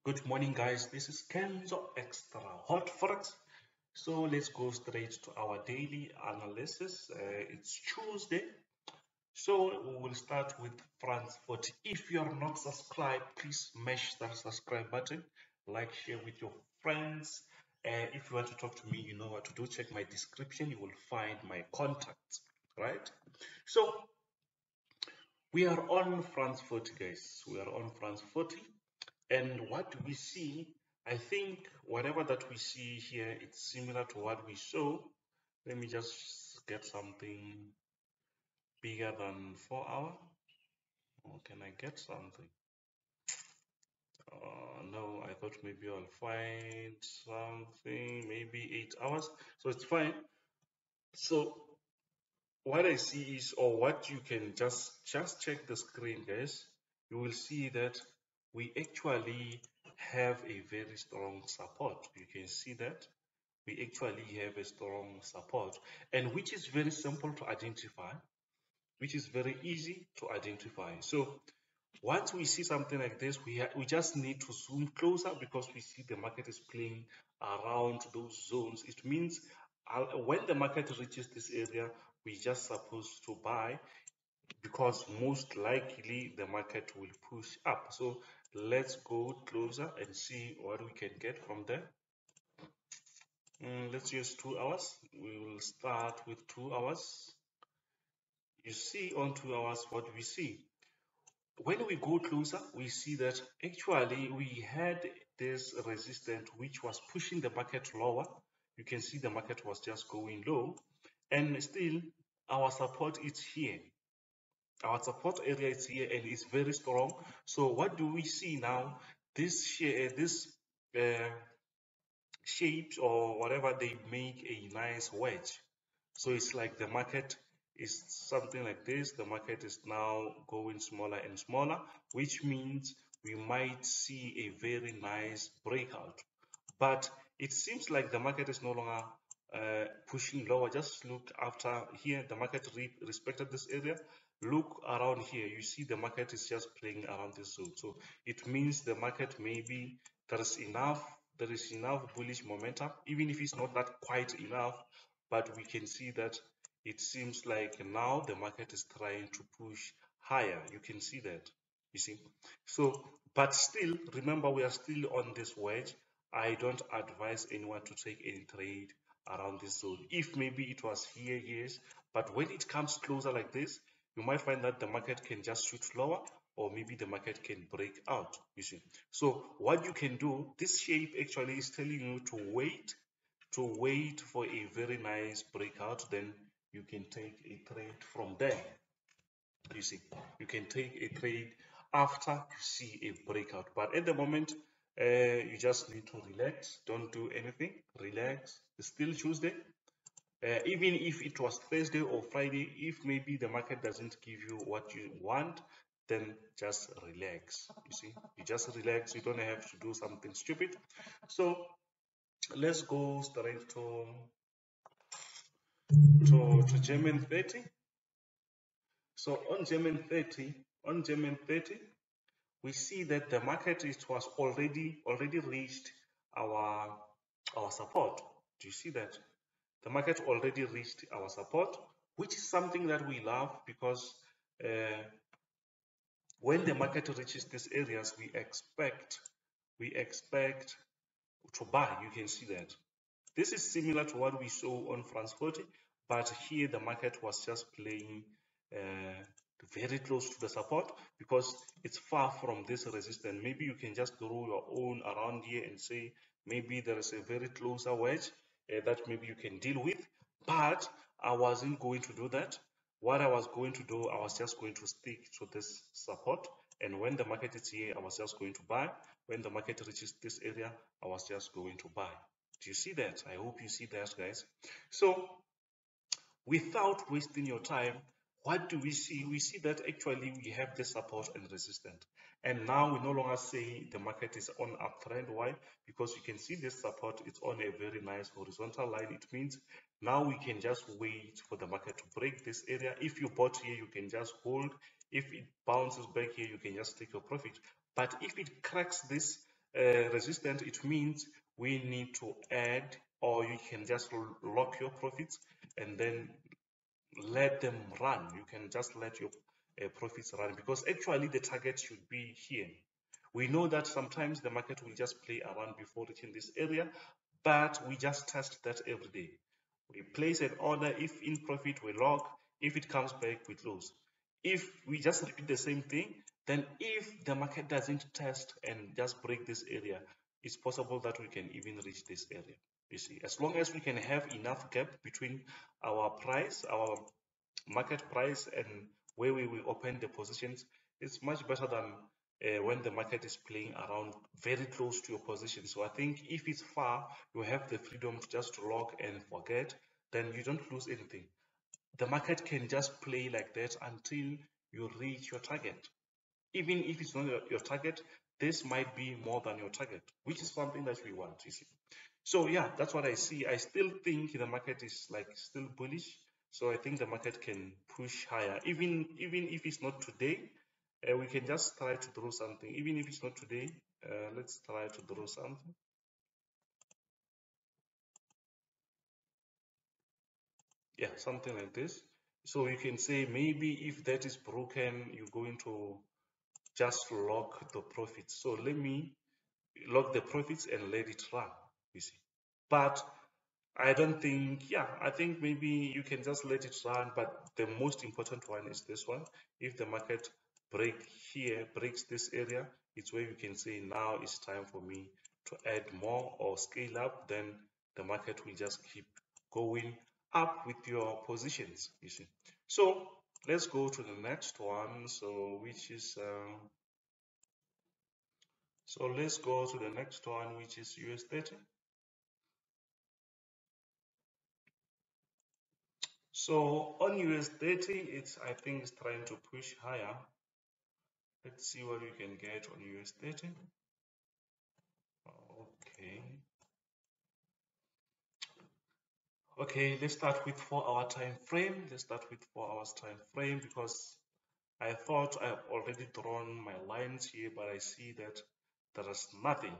Good morning, guys. This is Kenzo Xtrahot Forex. So let's go straight to our daily analysis. It's Tuesday. So we will start with France 40. If you are not subscribed, please smash that subscribe button, like, share with your friends. If you want to talk to me, you know what to do. Check my description. You will find my contacts, right? So we are on France 40, guys. We are on France 40. And what we see, I think whatever that we see here, it's similar to what we saw. Let me just get something bigger than 4 hour. Or can I get something? No, I thought maybe I'll find something, maybe 8 hours. So it's fine. So what I see is, or what you can just check the screen, guys. You will see that we actually have a very strong support. You can see that we actually have a strong support, and which is very simple to identify, which is very easy to identify. So once we see something like this, we just need to zoom closer because we see the market is playing around those zones. It means when the market reaches this area, we just supposed to buy because most likely the market will push up. So let's go closer and see what we can get from there. Let's use 2 hours. We will start with 2 hours. You see on 2 hours what we see. When we go closer, we see that actually we had this resistance which was pushing the market lower. You can see the market was just going low, and still our support is here. Our support area is here and it's very strong. So what do we see now? This shapes or whatever, they make a nice wedge. So it's like the market is something like this. The market is now going smaller and smaller, which means we might see a very nice breakout. But it seems like the market is no longer pushing lower. Just look after here, the market respected this area. Look around here, you see the market is just playing around this zone. So it means the market, maybe there is enough bullish momentum, even if it's not that quite enough, but we can see that it seems like now the market is trying to push higher. You can see that, you see. So but still, remember, we are still on this wedge. I don't advise anyone to take any trade around this zone. If maybe it was here, yes, but when it comes closer like this, you might find that the market can just shoot lower, or maybe the market can break out, you see. So what you can do, this shape actually is telling you to wait for a very nice breakout, then you can take a trade from there. You see, you can take a trade after you see a breakout, but at the moment you just need to relax. Don't do anything. Relax. It's still Tuesday. Even if it was Thursday or Friday, if maybe the market doesn't give you what you want, then just relax. You see, you just relax. You don't have to do something stupid. So let's go straight to German 30. So on German 30, we see that the market was already reached our support. Do you see that? The market already reached our support, which is something that we love, because when the market reaches these areas, we expect to buy. You can see that. This is similar to what we saw on France 40, but here the market was just playing very close to the support because it's far from this resistance. Maybe you can just draw your own around here and say maybe there is a very closer wedge that maybe you can deal with, but I wasn't going to do that. What I was going to do, I was just going to stick to this support, and when the market is here, I was just going to buy. When the market reaches this area, I was just going to buy. Do you see that? I hope you see that, guys. So without wasting your time, what do we see? We see that actually we have the support and resistance, and now we no longer say the market is on uptrend. Why? Because you can see this support, it's on a very nice horizontal line. It means now we can just wait for the market to break this area. If you bought here, you can just hold. If it bounces back here, you can just take your profit. But if it cracks this resistant, it means we need to add, or you can just lock your profits and then let them run. You can just let your profits run, because actually the target should be here. We know that sometimes the market will just play around before reaching this area, but we just test that every day. We place an order. If in profit, we lock. If it comes back, we close. If we just repeat the same thing, then if the market doesn't test and just break this area, it's possible that we can even reach this area. You see, as long as we can have enough gap between our price, our market price, and where we will open the positions, it's much better than when the market is playing around very close to your position. So I think if it's far, you have the freedom just to log and forget, then you don't lose anything. The market can just play like that until you reach your target. Even if it's not your target, this might be more than your target, which is something that we want, you see. So yeah, that's what I see. I still think the market is like still bullish. So I think the market can push higher, even if it's not today. We can just try to draw something. Even if it's not today, let's try to draw something. Yeah, something like this. So you can say maybe if that is broken, you're going to just lock the profits. So let me lock the profits and let it run, you see. But I don't think, yeah, I think maybe you can just let it run, but the most important one is this one. If the market breaks this area, it's where you can say now it's time for me to add more or scale up, then the market will just keep going up with your positions, you see. So let's go to the next one. So let's go to the next one, which is US30. So on US30, I think it's trying to push higher. Let's see what we can get on US30. Okay. Okay, let's start with 4-hour time frame. Let's start with 4 hours time frame, because I thought I've already drawn my lines here, but I see that there is nothing.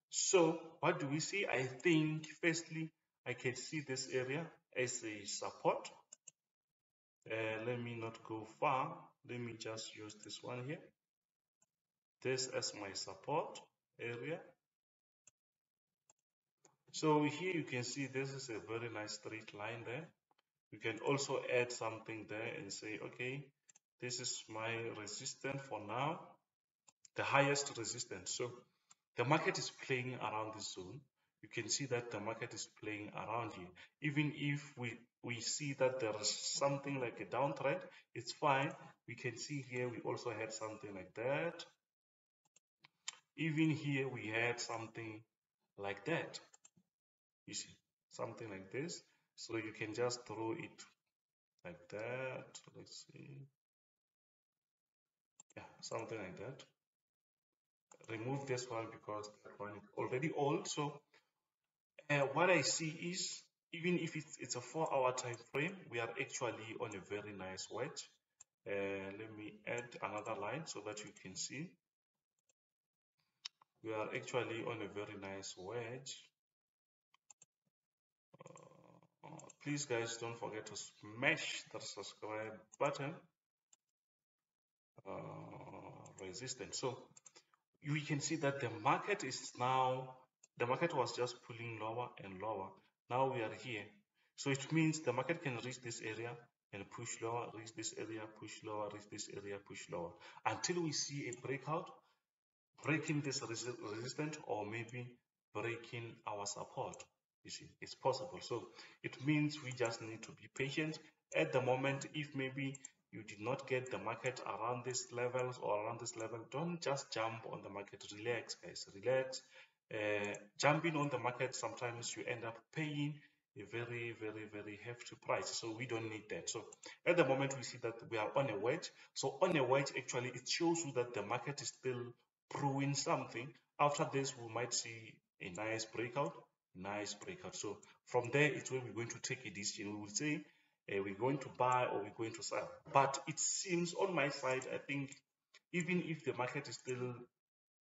So what do we see? I think firstly, I can see this area as a support. Let me not go far. Let me just use this one here. This as my support area. So here you can see this is a very nice straight line there. You can also add something there and say, okay, this is my resistance for now, the highest resistance. So the market is playing around this zone. You can see that the market is playing around here. Even if we see that there is something like a downtrend, it's fine. We can see here we also had something like that. Even here we had something like that. You see, something like this. So you can just draw it like that. Let's see. Yeah, something like that. Remove this one because that one is already old. So what I see is, even if it's a 4-hour time frame, we are actually on a very nice wedge. Let me add another line so that you can see. We are actually on a very nice wedge. Please guys, don't forget to smash the subscribe button. Resistance. So we can see that the market was just pulling lower and lower. Now we are here. So it means the market can reach this area and push lower, reach this area, push lower, reach this area, push lower, until we see a breakout, breaking this resistance, or maybe breaking our support. You see, it's possible. So it means we just need to be patient. At the moment, if maybe you did not get the market around these levels or around this level, don't just jump on the market. Relax, guys, relax. Jumping on the market, sometimes you end up paying a very, very, very hefty price. So we don't need that. So at the moment, we see that we are on a wedge. So on a wedge, actually, it shows you that the market is still brewing something. After this, we might see a nice breakout. So from there, it's where we're going to take a decision. We will say, we're going to buy or we're going to sell. But it seems on my side, I think even if the market is still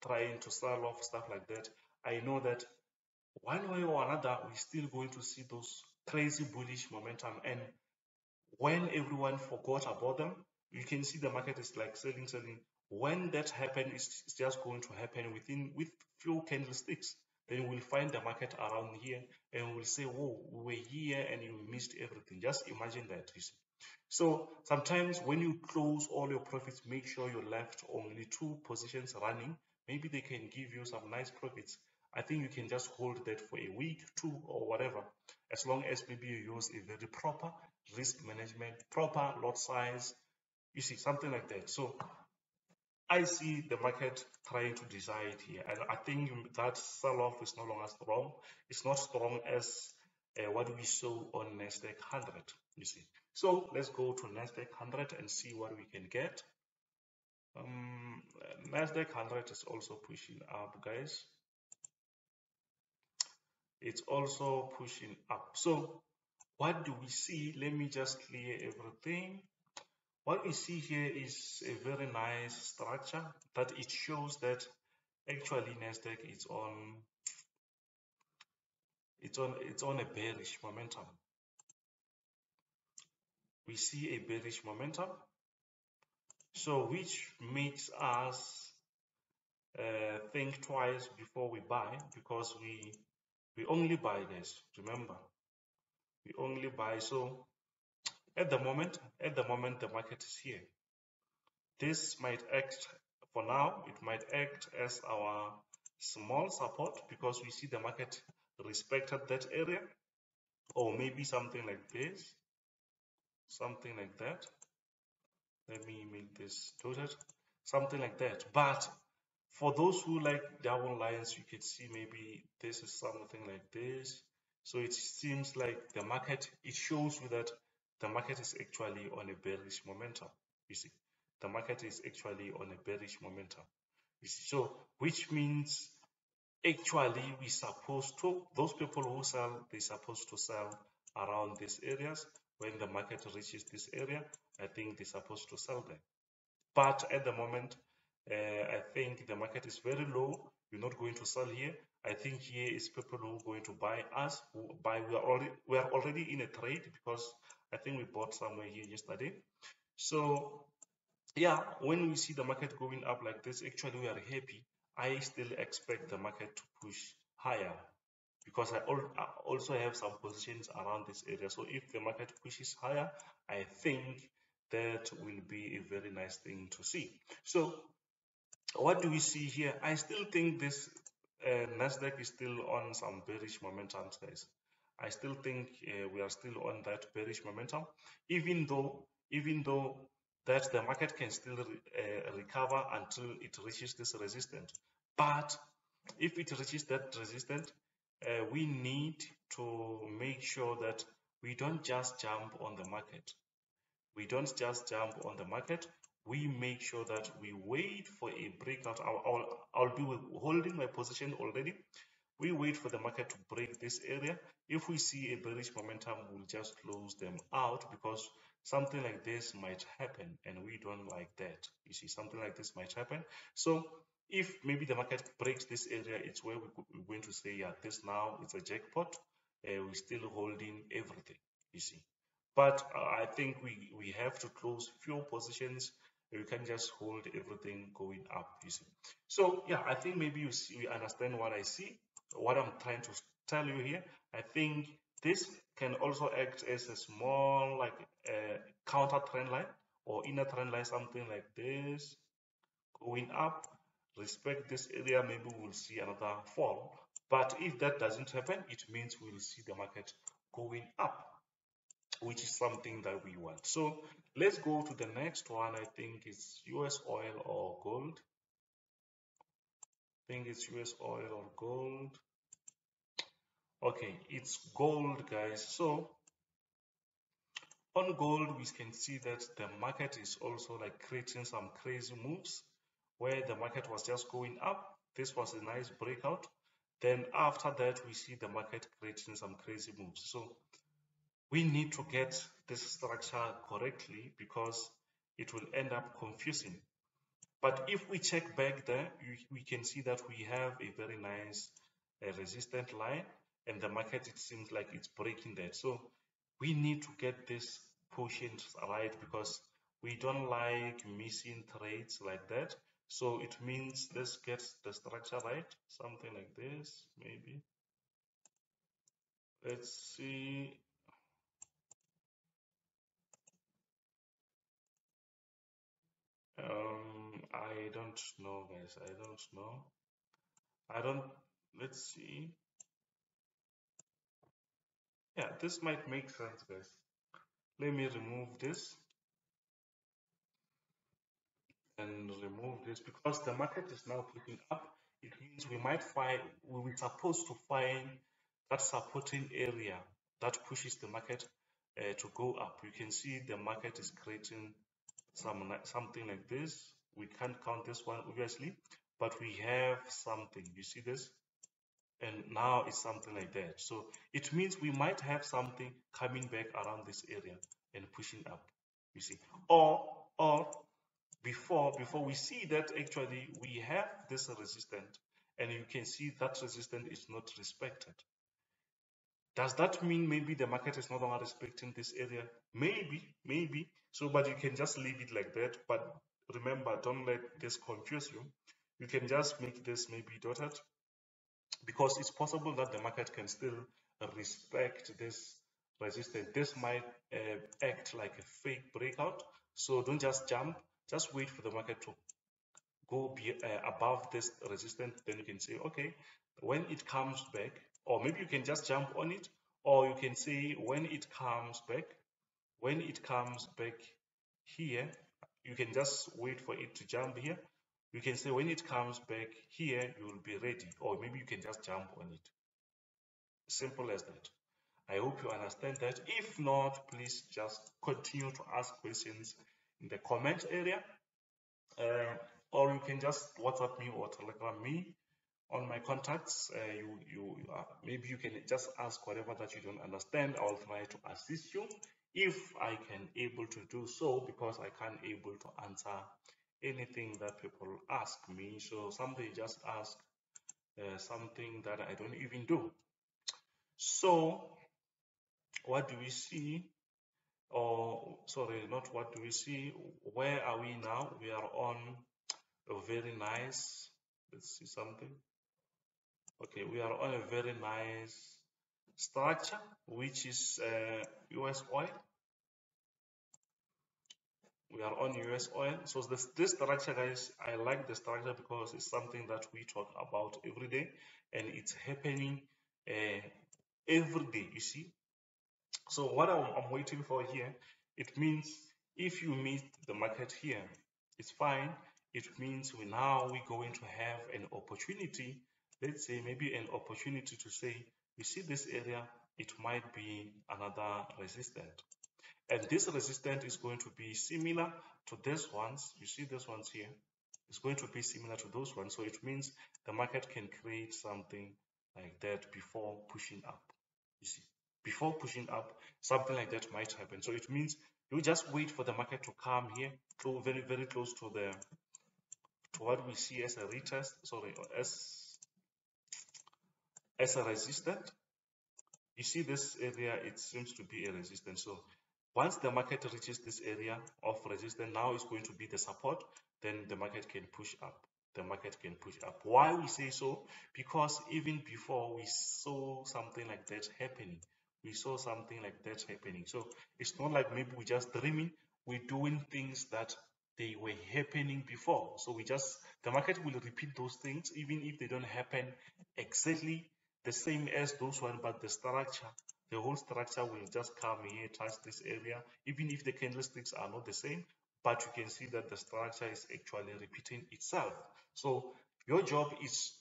trying to sell off, stuff like that, I know that one way or another, we're still going to see those crazy bullish momentum. And when everyone forgot about them, you can see the market is like selling, selling. When that happens, it's just going to happen with few candlesticks. Then we'll find the market around here and we'll say, whoa, we were here and you missed everything. Just imagine that, you see. So sometimes when you close all your profits, make sure you left only 2 positions running. Maybe they can give you some nice profits. I think you can just hold that for a week, 2, or whatever, as long as maybe you use a very proper risk management, proper lot size, you see, something like that. So I see the market trying to decide here, and I think that sell-off is no longer strong. It's not strong as what we saw on NASDAQ 100, you see. So let's go to NASDAQ 100 and see what we can get. NASDAQ 100 is also pushing up, guys. It's also pushing up. So what do we see? Let me just clear everything. What we see here is a very nice structure that it shows that actually NASDAQ is on a bearish momentum. We see a bearish momentum, so which makes us think twice before we buy, because we only buy, guys. Remember, we only buy. So at the moment the market is here. This might act, for now, it might act as our small support because we see the market respected that area, or maybe something like this, something like that. Let me make this dotted, something like that. But for those who like double lines, you can see maybe this is something like this. So it seems like the market, it shows you that the market is actually on a bearish momentum. You see, the market is actually on a bearish momentum. You see, so which means actually we supposed to, those people who sell, they're supposed to sell around these areas. When the market reaches this area, I think they're supposed to sell there. But at the moment, I think the market is very low. We're not going to sell here. I think here is people who are going to buy us. Who buy? We are already in a trade because I think we bought somewhere here yesterday. So yeah, when we see the market going up like this, actually we are happy. I still expect the market to push higher because I also have some positions around this area. So if the market pushes higher, I think that will be a very nice thing to see. So what do we see here? I still think this NASDAQ is still on some bearish momentum, guys. I still think we are still on that bearish momentum, even though that the market can still recover until it reaches this resistance. But if it reaches that resistance, we need to make sure that we don't just jump on the market. We don't just jump on the market. We make sure that we wait for a breakout. I'll be holding my position already. We wait for the market to break this area. If we see a bearish momentum, we'll just close them out because something like this might happen and we don't like that. You see, something like this might happen. So if maybe the market breaks this area, it's where we're going to say, yeah, this now is a jackpot. We're still holding everything, you see. But I think we have to close few positions. You can just hold everything going up, you see. So yeah, I think maybe you understand what I see, what I'm trying to tell you here. I think this can also act as a small, like counter trend line or inner trend line, something like this, going up, respect this area, maybe we'll see another fall. But if that doesn't happen, it means we'll see the market going up, which is something that we want. So let's go to the next one. I think it's US oil or gold. I think it's US oil or gold. Okay, it's gold, guys. So on gold, we can see that the market is also like creating some crazy moves where the market was just going up. This was a nice breakout. Then after that, we see the market creating some crazy moves. So we need to get this structure correctly because it will end up confusing. But if we check back there, we can see that we have a very nice resistant line, and the market, it seems like it's breaking that. So we need to get this quotient right, because we don't like missing trades like that. So it means let's get the structure right, something like this, maybe. Let's see. I don't know, guys. I don't know. I don't. Let's see. Yeah, this might make sense, guys. Let me remove this and remove this, because the market is now pushing up. It means we're supposed to find that supporting area that pushes the market to go up. You can see the market is creating something like this. We can't count this one obviously, but we have something. You see this? And now it's something like that. So it means we might have something coming back around this area and pushing up. You see, or before we see that actually we have this resistance, and you can see that resistance is not respected. Does that mean maybe the market is no longer respecting this area? Maybe. So, but you can just leave it like that. But remember, don't let this confuse you. You can just make this maybe dotted, because it's possible that the market can still respect this resistance. This might act like a fake breakout. So don't just jump. Just wait for the market to go above this resistance. Then you can say, okay, when it comes back, or maybe you can just jump on it, or you can say when it comes back here, you can just wait for it to jump here. You can say when it comes back here, you will be ready, or maybe you can just jump on it. Simple as that. I hope you understand that. If not, please just continue to ask questions in the comment area, or you can just WhatsApp me or Telegram me on my contacts. Maybe you can just ask whatever that you don't understand. I'll try to assist you if I can able to do so, because I can't able to answer anything that people ask me. So somebody just ask something that I don't even do. So what do we see? Or sorry, not what do we see? Where are we now? We are on a very nice, let's see something. Okay, we are on a very nice structure, which is US oil. We are on US oil. So this structure, guys, I like the structure because it's something that we talk about every day, and it's happening every day, you see. So what I'm waiting for here, it means if you meet the market here, it's fine. It means we're going to have an opportunity. Let's say maybe an opportunity to say, you see this area, it might be another resistance. And this resistance is going to be similar to these ones. You see these ones here. It's going to be similar to those ones. So it means the market can create something like that before pushing up. You see, before pushing up, something like that might happen. So it means you just wait for the market to come here, to very, very close to what we see as a retest, sorry, as a resistance. You see this area, it seems to be a resistance. So once the market reaches this area of resistance, now it's going to be the support, then the market can push up. The market can push up. Why we say so? Because even before we saw something like that happening. We saw something like that happening. So it's not like maybe we're just dreaming. We're doing things that they were happening before. So the market will repeat those things even if they don't happen exactly the same as those ones, but the whole structure will just come here, touch this area, even if the candlesticks are not the same, but you can see that the structure is actually repeating itself. So your job is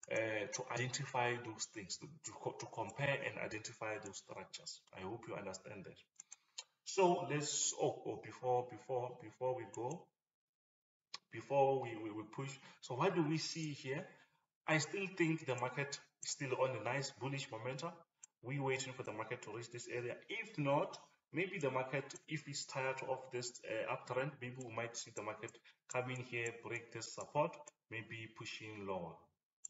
to identify those things, to compare and identify those structures. I hope you understand that. So let's before we go, before we push. So what do we see here? I still think the market is still on a nice bullish momentum. We're waiting for the market to reach this area. If not, maybe the market, if it's tired of this uptrend, maybe we might see the market come in here, break this support, maybe pushing lower.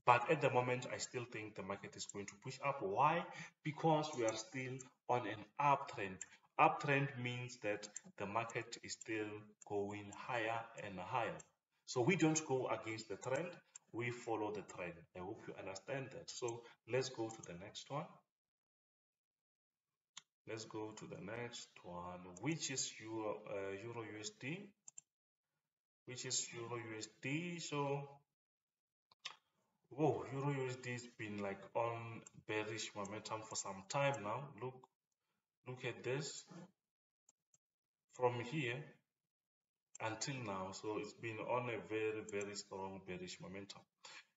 But at the moment, I still think the market is going to push up. Why? Because we are still on an uptrend. Uptrend means that the market is still going higher and higher. So we don't go against the trend, we follow the trend. I hope you understand that. So let's go to the next one. Let's go to the next one, which is Euro USD, which is Euro USD. So, whoa, Euro USD has been like on bearish momentum for some time now. Look at this from here until now. So it's been on a very strong bearish momentum.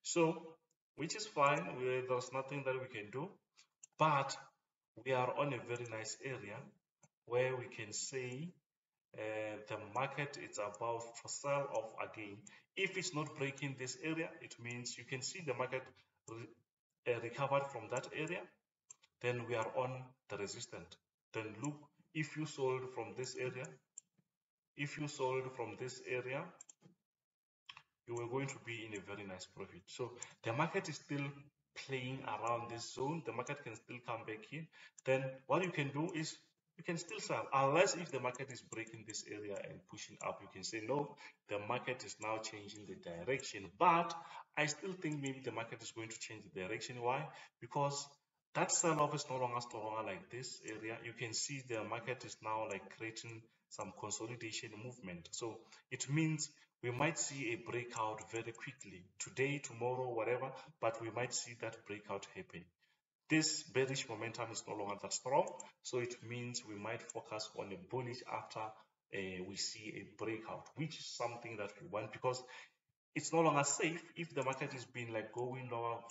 So, which is fine. There's nothing that we can do, but we are on a very nice area where we can say the market is about for sell off again. If it's not breaking this area, it means you can see the market recovered from that area. Then we are on the resistance. Then look, if you sold from this area, you were going to be in a very nice profit. So the market is still playing around this zone. The market can still come back here. Then what you can do is you can still sell, unless if the market is breaking this area and pushing up, you can say no, the market is now changing the direction. But I still think maybe the market is going to change the direction. Why? Because that sell-off is no longer like this area. You can see the market is now like creating some consolidation movement. So it means we might see a breakout very quickly, today, tomorrow, whatever, but we might see that breakout happen. This bearish momentum is no longer that strong, so it means we might focus on a bullish after we see a breakout, which is something that we want, because it's no longer safe. If the market has been like going lower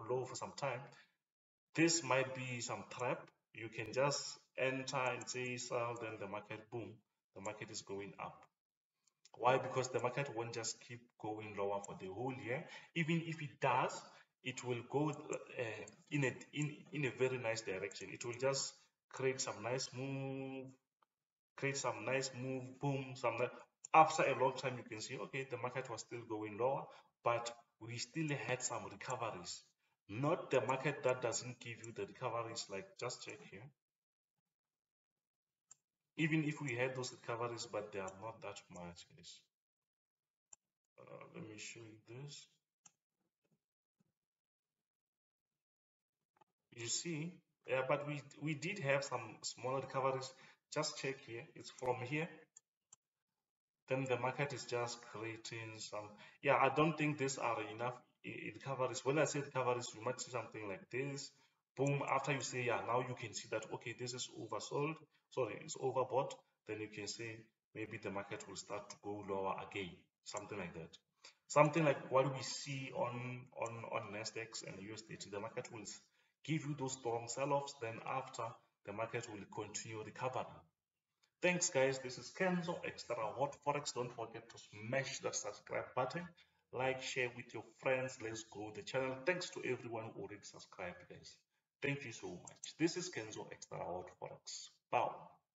low for some time, this might be some trap. You can just enter and say sell, then the market, boom, the market is going up. Why? Because the market won't just keep going lower for the whole year. Even if it does, it will go in a very nice direction. It will just create some nice move, boom, after a long time you can see, okay, the market was still going lower, but we still had some recoveries. Not the market that doesn't give you the recoveries, like just check here. Even if we had those recoveries, but they are not that much, guys. Let me show you this. You see, yeah, but we did have some smaller recoveries. Just check here. It's from here. Then the market is just creating some. Yeah, I don't think these are enough recoveries. When I say recoveries, you might see something like this. Boom. After you say, yeah, now you can see that, okay, this is oversold. Sorry, it's overbought. Then you can say maybe the market will start to go lower again. Something like that. Something like what we see on NASDAQ and USD. The market will give you those strong sell-offs. Then after, the market will continue recovering. Thanks, guys. This is Kenzo, Xtrahot Forex. Don't forget to smash that subscribe button, like, share with your friends. Let's grow the channel. Thanks to everyone who already subscribed, guys. Thank you so much. This is Kenzo, Xtrahot Forex. Bye.